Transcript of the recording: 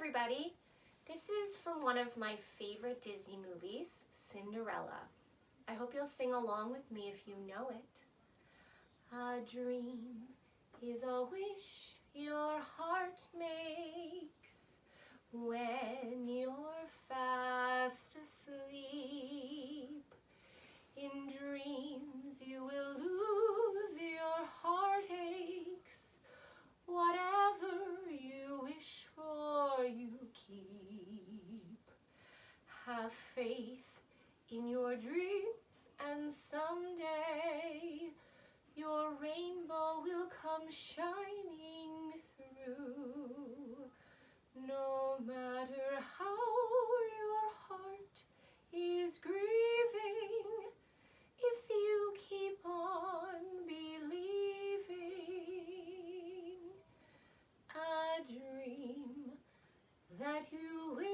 everybody. This is from one of my favorite Disney movies, Cinderella. I hope you'll sing along with me if you know it. A dream is a wish your heart makes when you're fast asleep. In dreams you will lose your heartaches. Whatever you wish for, you keep. Have faith in your dreams, and someday your rainbow will come shining through. No matter how your heart is grieving, if you keep on believing, a dream that you wish